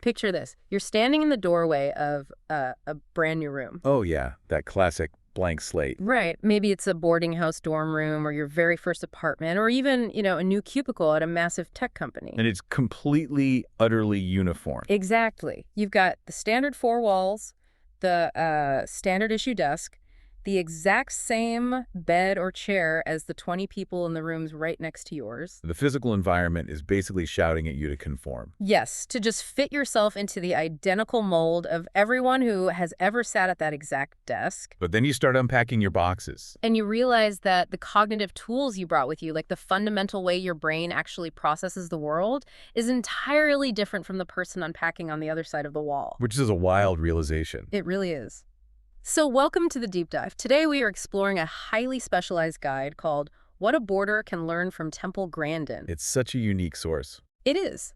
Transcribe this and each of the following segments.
Picture this. You're standing in the doorway of a brand new room. Oh, yeah, that classic blank slate. Right. Maybe it's a boarding house dorm room or your very first apartment or even, a new cubicle at a massive tech company. And it's completely, utterly uniform. Exactly. You've got the standard four walls, the standard issue desk, the exact same bed or chair as the 20 people in the rooms right next to yours. The physical environment is basically shouting at you to conform. Yes, to just fit yourself into the identical mold of everyone who has ever sat at that exact desk. But then you start unpacking your boxes. And you realize that the cognitive tools you brought with you, like the fundamental way your brain actually processes the world, is entirely different from the person unpacking on the other side of the wall. Which is a wild realization. It really is. So welcome to the Deep Dive. Today we are exploring a highly specialized guide called What a Boarder Can Learn from Temple Grandin. It's such a unique source. It is.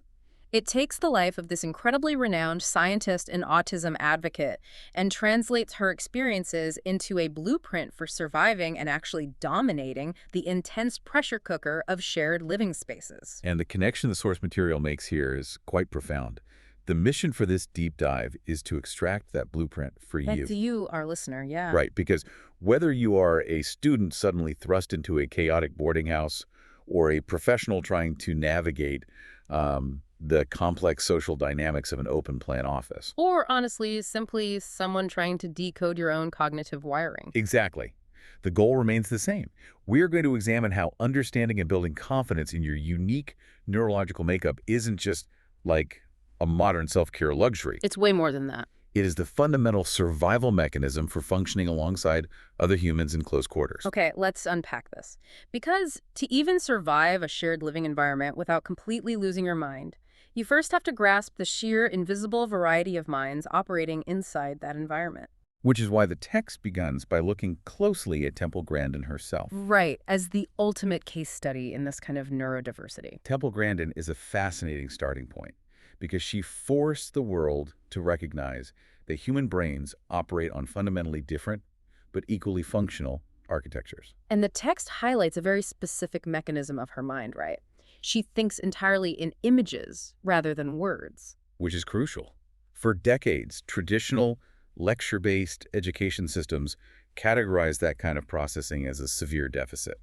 It takes the life of this incredibly renowned scientist and autism advocate and translates her experiences into a blueprint for surviving and actually dominating the intense pressure cooker of shared living spaces. And the connection the source material makes here is quite profound. The mission for this deep dive is to extract that blueprint for you. That's you, our listener, yeah. Right, because whether you are a student suddenly thrust into a chaotic boarding house or a professional trying to navigate the complex social dynamics of an open-plan office. Or, honestly, simply someone trying to decode your own cognitive wiring. Exactly. The goal remains the same. We're going to examine how understanding and building confidence in your unique neurological makeup isn't just like a modern self-care luxury. It's way more than that. It is the fundamental survival mechanism for functioning alongside other humans in close quarters. Okay, let's unpack this. Because to even survive a shared living environment without completely losing your mind, you first have to grasp the sheer invisible variety of minds operating inside that environment. Which is why the text begins by looking closely at Temple Grandin herself. Right, as the ultimate case study in this kind of neurodiversity. Temple Grandin is a fascinating starting point, because she forced the world to recognize that human brains operate on fundamentally different but equally functional architectures. And the text highlights a very specific mechanism of her mind, right? She thinks entirely in images rather than words. Which is crucial. For decades, traditional lecture-based education systems categorize that kind of processing as a severe deficit.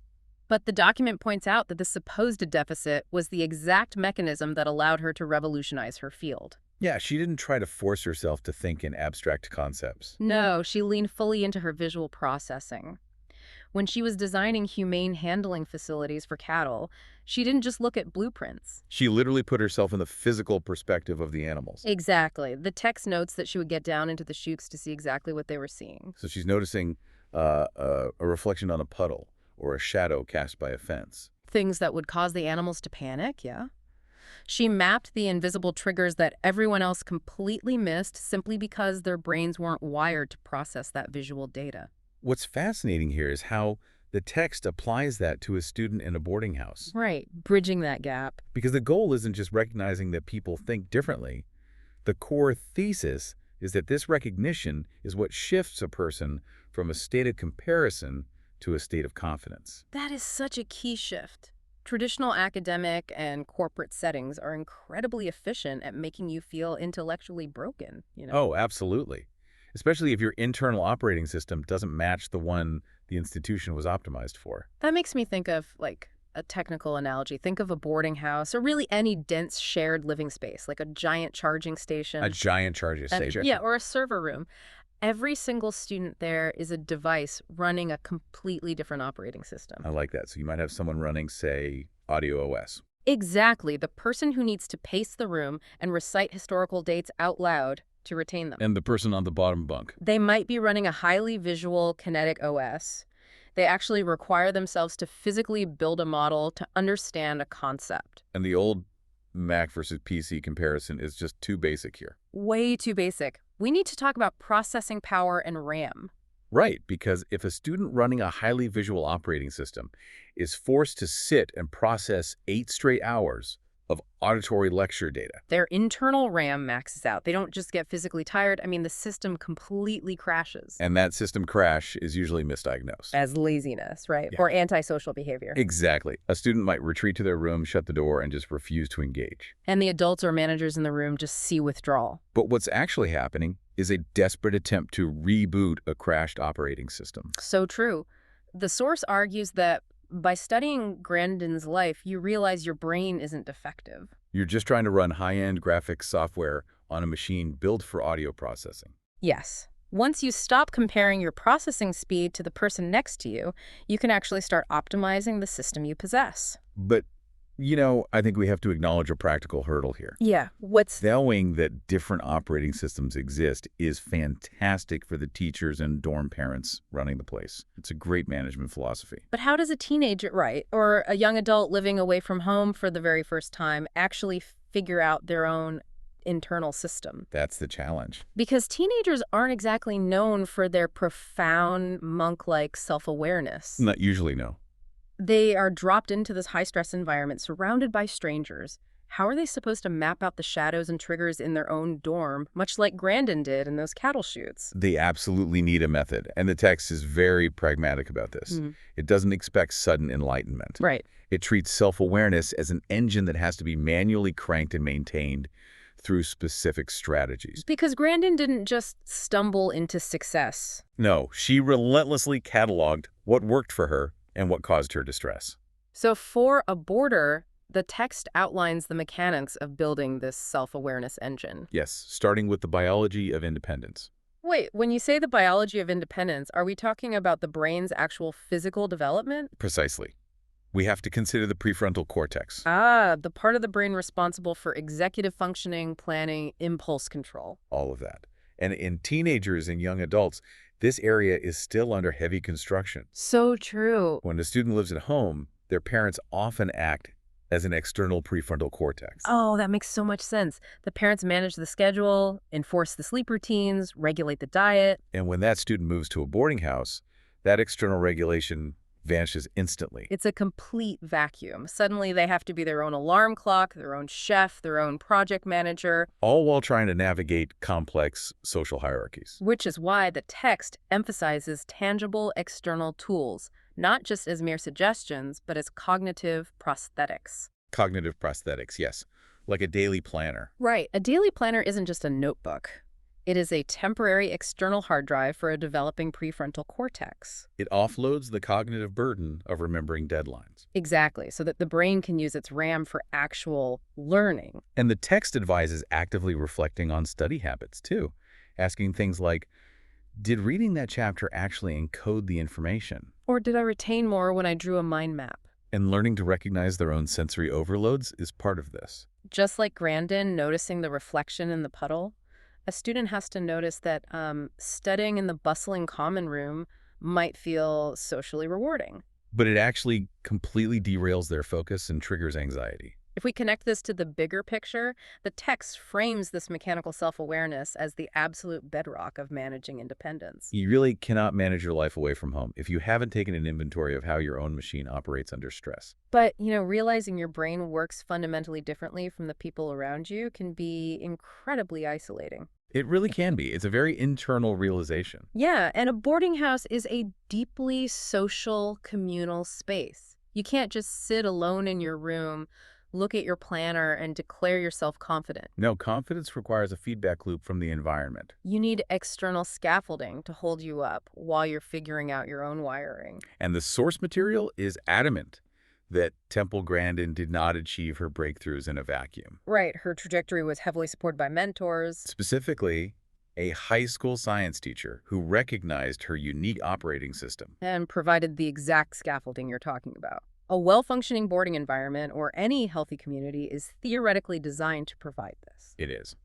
But the document points out that the supposed deficit was the exact mechanism that allowed her to revolutionize her field. Yeah, she didn't try to force herself to think in abstract concepts. No, she leaned fully into her visual processing. When she was designing humane handling facilities for cattle, she didn't just look at blueprints. She literally put herself in the physical perspective of the animals. Exactly. The text notes that she would get down into the chutes to see exactly what they were seeing. So she's noticing a reflection on a puddle or a shadow cast by a fence. Things that would cause the animals to panic, yeah. She mapped the invisible triggers that everyone else completely missed simply because their brains weren't wired to process that visual data. What's fascinating here is how the text applies that to a student in a boarding house. Right, bridging that gap. Because the goal isn't just recognizing that people think differently. The core thesis is that this recognition is what shifts a person from a state of comparison to a state of confidence. That is such a key shift. Traditional academic and corporate settings are incredibly efficient at making you feel intellectually broken, Oh, absolutely. Especially if your internal operating system doesn't match the one the institution was optimized for. That makes me think of, like, a technical analogy. Think of a boarding house or really any dense shared living space, like a giant charging station. A giant charging station. Yeah, or a server room. Every single student there is a device running a completely different operating system. I like that. So you might have someone running, say, Audio OS. Exactly. The person who needs to pace the room and recite historical dates out loud to retain them. And the person on the bottom bunk. They might be running a highly visual kinetic OS. They actually require themselves to physically build a model to understand a concept. And the old Mac versus PC comparison is just too basic here. Way too basic. We need to talk about processing power and RAM. Right, because if a student running a highly visual operating system is forced to sit and process 8 straight hours of auditory lecture data. Their internal RAM maxes out. They don't just get physically tired. I mean, the system completely crashes. And that system crash is usually misdiagnosed. As laziness, right? Yeah. Or antisocial behavior. Exactly. A student might retreat to their room, shut the door, and just refuse to engage. And the adults or managers in the room just see withdrawal. But what's actually happening is a desperate attempt to reboot a crashed operating system. So true. The source argues that by studying Grandin's life, you realize your brain isn't defective. You're just trying to run high-end graphics software on a machine built for audio processing. Yes. Once you stop comparing your processing speed to the person next to you, you can actually start optimizing the system you possess. But, I think we have to acknowledge a practical hurdle here. Yeah, what's... Knowing that different operating systems exist is fantastic for the teachers and dorm parents running the place. It's a great management philosophy. But how does a teenager, right, or a young adult living away from home for the very first time actually figure out their own internal system? That's the challenge. Because teenagers aren't exactly known for their profound monk-like self-awareness. Not usually, no. They are dropped into this high-stress environment surrounded by strangers. How are they supposed to map out the shadows and triggers in their own dorm, much like Grandin did in those cattle chutes? They absolutely need a method, and the text is very pragmatic about this. It doesn't expect sudden enlightenment. Right. It treats self-awareness as an engine that has to be manually cranked and maintained through specific strategies. Because Grandin didn't just stumble into success. No, she relentlessly cataloged what worked for her and what caused her distress. So for a boarder, the text outlines the mechanics of building this self-awareness engine. Yes, starting with the biology of independence. Wait, when you say the biology of independence, are we talking about the brain's actual physical development? Precisely. We have to consider the prefrontal cortex. Ah, the part of the brain responsible for executive functioning, planning, impulse control. All of that. And in teenagers and young adults, this area is still under heavy construction. So true. When a student lives at home, their parents often act as an external prefrontal cortex. Oh, that makes so much sense. The parents manage the schedule, enforce the sleep routines, regulate the diet. And when that student moves to a boarding house, that external regulation vanishes instantly. It's a complete vacuum. Suddenly they have to be their own alarm clock, their own chef, their own project manager. All while trying to navigate complex social hierarchies. Which is why the text emphasizes tangible external tools, not just as mere suggestions, but as cognitive prosthetics. Cognitive prosthetics, yes. Like a daily planner. Right. A daily planner isn't just a notebook. It is a temporary external hard drive for a developing prefrontal cortex. It offloads the cognitive burden of remembering deadlines. Exactly, so that the brain can use its RAM for actual learning. And the text advises actively reflecting on study habits, too. Asking things like, did reading that chapter actually encode the information? Or did I retain more when I drew a mind map? And learning to recognize their own sensory overloads is part of this. Just like Grandin noticing the reflection in the puddle, a student has to notice that studying in the bustling common room might feel socially rewarding. But it actually completely derails their focus and triggers anxiety. If we connect this to the bigger picture, the text frames this mechanical self-awareness as the absolute bedrock of managing independence. You really cannot manage your life away from home if you haven't taken an inventory of how your own machine operates under stress. But, realizing your brain works fundamentally differently from the people around you can be incredibly isolating. It really can be. It's a very internal realization. Yeah, and a boarding house is a deeply social, communal space. You can't just sit alone in your room, look at your planner, and declare yourself confident. No, confidence requires a feedback loop from the environment. You need external scaffolding to hold you up while you're figuring out your own wiring. And the source material is adamant that Temple Grandin did not achieve her breakthroughs in a vacuum. Right, her trajectory was heavily supported by mentors. Specifically, a high school science teacher who recognized her unique operating system. And provided the exact scaffolding you're talking about. A well-functioning boarding environment or any healthy community is theoretically designed to provide this. It is.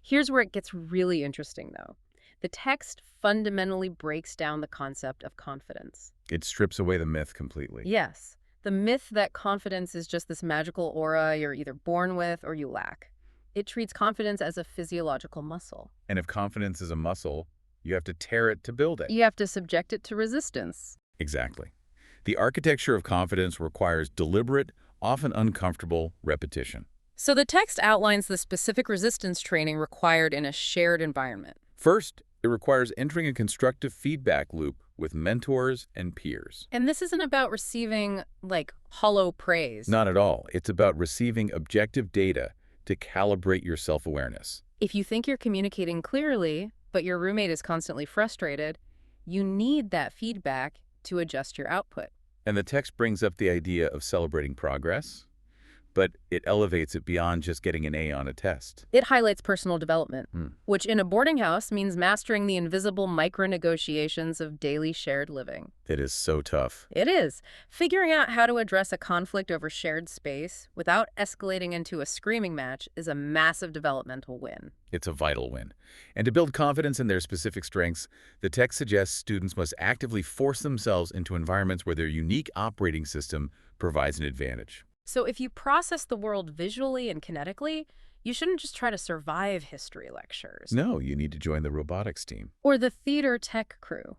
Here's where it gets really interesting, though. The text fundamentally breaks down the concept of confidence. It strips away the myth completely. Yes. The myth that confidence is just this magical aura you're either born with or you lack. It treats confidence as a physiological muscle. And if confidence is a muscle, you have to tear it to build it. You have to subject it to resistance. Exactly. The architecture of confidence requires deliberate, often uncomfortable repetition. So the text outlines the specific resistance training required in a shared environment. First, it requires entering a constructive feedback loop with mentors and peers. And this isn't about receiving, like, hollow praise. Not at all. It's about receiving objective data to calibrate your self-awareness. If you think you're communicating clearly, but your roommate is constantly frustrated, you need that feedback to adjust your output. And the text brings up the idea of celebrating progress, but it elevates it beyond just getting an A on a test. It highlights personal development, Hmm. which in a boarding house means mastering the invisible micro-negotiations of daily shared living. It is so tough. It is. Figuring out how to address a conflict over shared space without escalating into a screaming match is a massive developmental win. It's a vital win. And to build confidence in their specific strengths, the text suggests students must actively force themselves into environments where their unique operating system provides an advantage. So if you process the world visually and kinetically, you shouldn't just try to survive history lectures. No, you need to join the robotics team. Or the theater tech crew.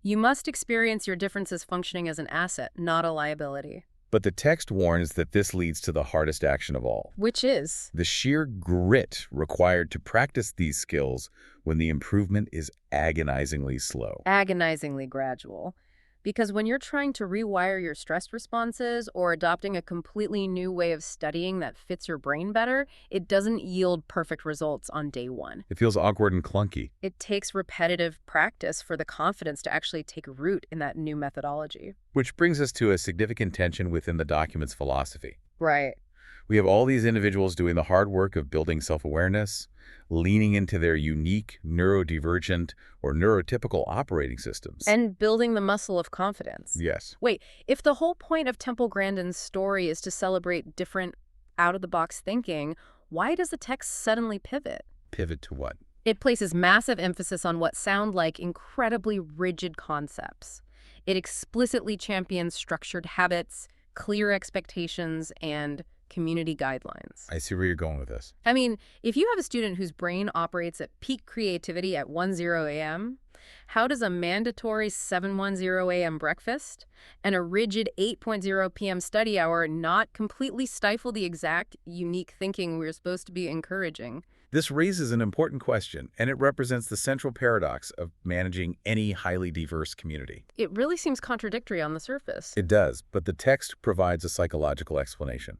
You must experience your differences functioning as an asset, not a liability. But the text warns that this leads to the hardest action of all. Which is? The sheer grit required to practice these skills when the improvement is agonizingly slow. Agonizingly gradual. Because when you're trying to rewire your stress responses or adopting a completely new way of studying that fits your brain better, it doesn't yield perfect results on day one. It feels awkward and clunky. It takes repetitive practice for the confidence to actually take root in that new methodology. Which brings us to a significant tension within the document's philosophy. Right. We have all these individuals doing the hard work of building self-awareness, leaning into their unique neurodivergent or neurotypical operating systems. And building the muscle of confidence. Yes. Wait, if the whole point of Temple Grandin's story is to celebrate different out-of-the-box thinking, why does the text suddenly pivot? Pivot to what? It places massive emphasis on what sound like incredibly rigid concepts. It explicitly champions structured habits, clear expectations, and community guidelines. I see where you're going with this. I mean, if you have a student whose brain operates at peak creativity at 10 a.m., how does a mandatory 7:10 a.m. breakfast and a rigid 8:00 p.m. study hour not completely stifle the exact unique thinking we're supposed to be encouraging? This raises an important question, and it represents the central paradox of managing any highly diverse community. It really seems contradictory on the surface. It does, but the text provides a psychological explanation.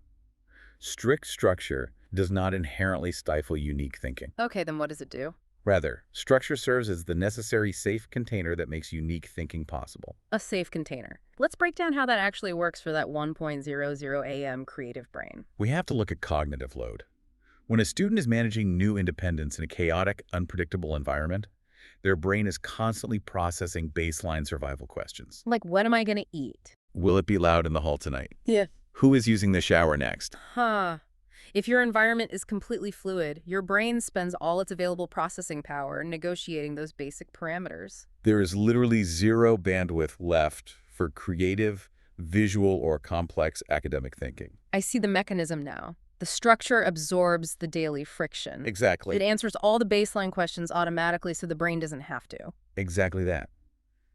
Strict structure does not inherently stifle unique thinking. Okay, then what does it do? Rather, structure serves as the necessary safe container that makes unique thinking possible. A safe container. Let's break down how that actually works for that 1:00 a.m. creative brain. We have to look at cognitive load. When a student is managing new independence in a chaotic, unpredictable environment, their brain is constantly processing baseline survival questions. Like, what am I going to eat? Will it be loud in the hall tonight? Yeah. Who is using the shower next? Huh. If your environment is completely fluid, your brain spends all its available processing power negotiating those basic parameters. There is literally zero bandwidth left for creative, visual, or complex academic thinking. I see the mechanism now. The structure absorbs the daily friction. Exactly. It answers all the baseline questions automatically so the brain doesn't have to. Exactly that.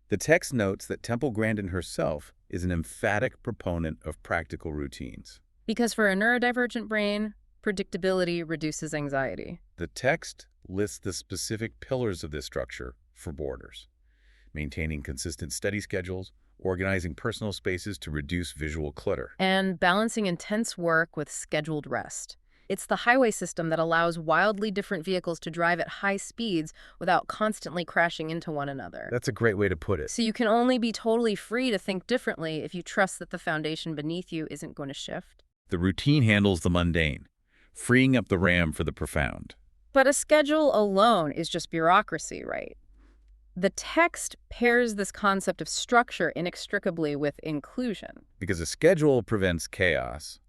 The text notes that Temple Grandin herself is an emphatic proponent of practical routines. Because for a neurodivergent brain, predictability reduces anxiety. The text lists the specific pillars of this structure for boarders: maintaining consistent study schedules, organizing personal spaces to reduce visual clutter, And balancing intense work with scheduled rest. It's the highway system that allows wildly different vehicles to drive at high speeds without constantly crashing into one another. That's a great way to put it. So you can only be totally free to think differently if you trust that the foundation beneath you isn't going to shift. The routine handles the mundane, freeing up the RAM for the profound. But a schedule alone is just bureaucracy, right? The text pairs this concept of structure inextricably with inclusion. Because a schedule prevents chaos,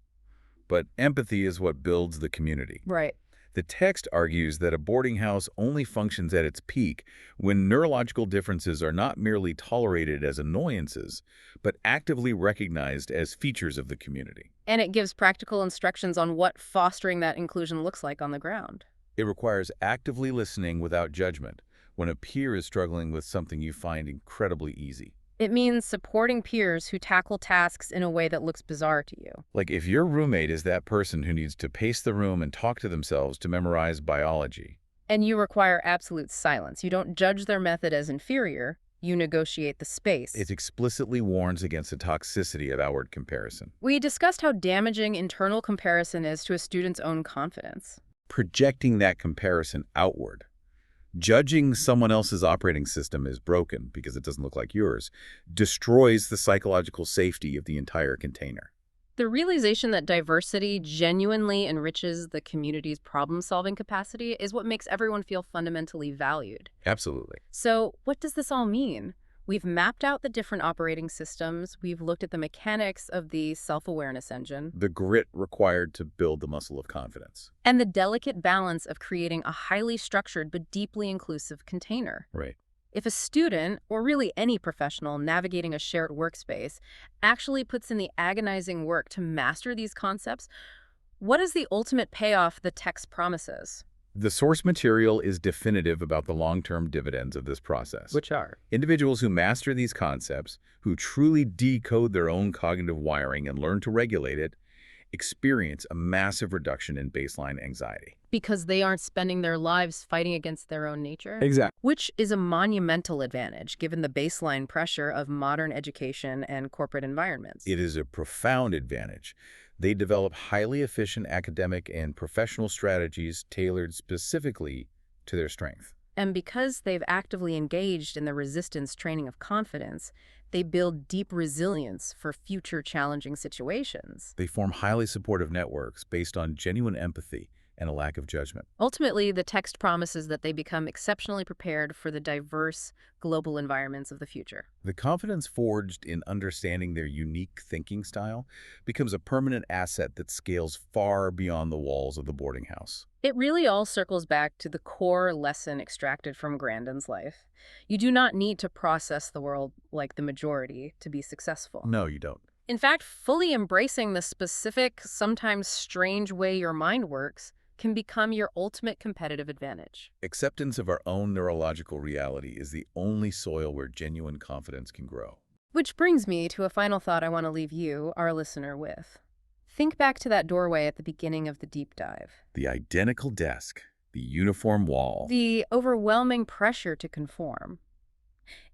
but empathy is what builds the community. Right. The text argues that a boarding house only functions at its peak when neurological differences are not merely tolerated as annoyances, but actively recognized as features of the community. And it gives practical instructions on what fostering that inclusion looks like on the ground. It requires actively listening without judgment when a peer is struggling with something you find incredibly easy. It means supporting peers who tackle tasks in a way that looks bizarre to you. Like if your roommate is that person who needs to pace the room and talk to themselves to memorize biology. And you require absolute silence. You don't judge their method as inferior. You negotiate the space. It explicitly warns against the toxicity of outward comparison. We discussed how damaging internal comparison is to a student's own confidence. Projecting that comparison outward. Judging someone else's operating system as broken because it doesn't look like yours destroys the psychological safety of the entire container. The realization that diversity genuinely enriches the community's problem-solving capacity is what makes everyone feel fundamentally valued. Absolutely. So, what does this all mean? We've mapped out the different operating systems. We've looked at the mechanics of the self-awareness engine The grit required to build the muscle of confidence. and the delicate balance of creating a highly structured but deeply inclusive container. Right. If a student, or really any professional navigating a shared workspace, actually puts in the agonizing work to master these concepts, what is the ultimate payoff the text promises? The source material is definitive about the long-term dividends of this process. Which are? Individuals who master these concepts, who truly decode their own cognitive wiring and learn to regulate it, experience a massive reduction in baseline anxiety. Because they aren't spending their lives fighting against their own nature? Exactly. Which is a monumental advantage given the baseline pressure of modern education and corporate environments. It is a profound advantage. They develop highly efficient academic and professional strategies tailored specifically to their strength. And because they've actively engaged in the resistance training of confidence, they build deep resilience for future challenging situations. They form highly supportive networks based on genuine empathy and a lack of judgment. Ultimately, the text promises that they become exceptionally prepared for the diverse global environments of the future. The confidence forged in understanding their unique thinking style becomes a permanent asset that scales far beyond the walls of the boarding house. It really all circles back to the core lesson extracted from Grandin's life. You do not need to process the world like the majority to be successful. No, you don't. In fact, fully embracing the specific, sometimes strange way your mind works can become your ultimate competitive advantage. Acceptance of our own neurological reality is the only soil where genuine confidence can grow. Which brings me to a final thought I want to leave you, our listener, with. Think back to that doorway at the beginning of the deep dive. The identical desk, the uniform wall. The overwhelming pressure to conform.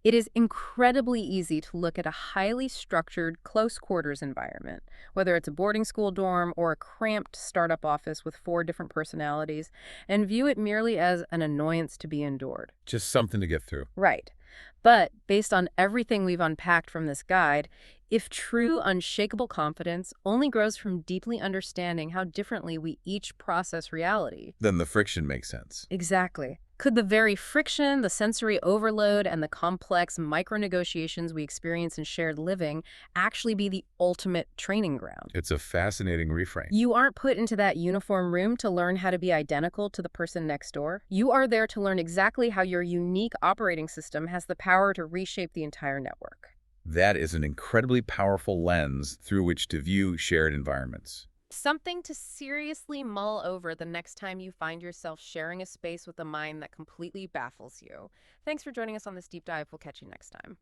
It is incredibly easy to look at a highly structured, close-quarters environment, whether it's a boarding school dorm or a cramped startup office with 4 different personalities, and view it merely as an annoyance to be endured. Just something to get through. Right. But based on everything we've unpacked from this guide, if true, unshakable confidence only grows from deeply understanding how differently we each process reality. Then the friction makes sense. Exactly. Could the very friction, the sensory overload, and the complex micro-negotiations we experience in shared living actually be the ultimate training ground? It's a fascinating reframe. You aren't put into that uniform room to learn how to be identical to the person next door. You are there to learn exactly how your unique operating system has the power to reshape the entire network. That is an incredibly powerful lens through which to view shared environments. Something to seriously mull over the next time you find yourself sharing a space with a mind that completely baffles you. Thanks for joining us on this deep dive. We'll catch you next time.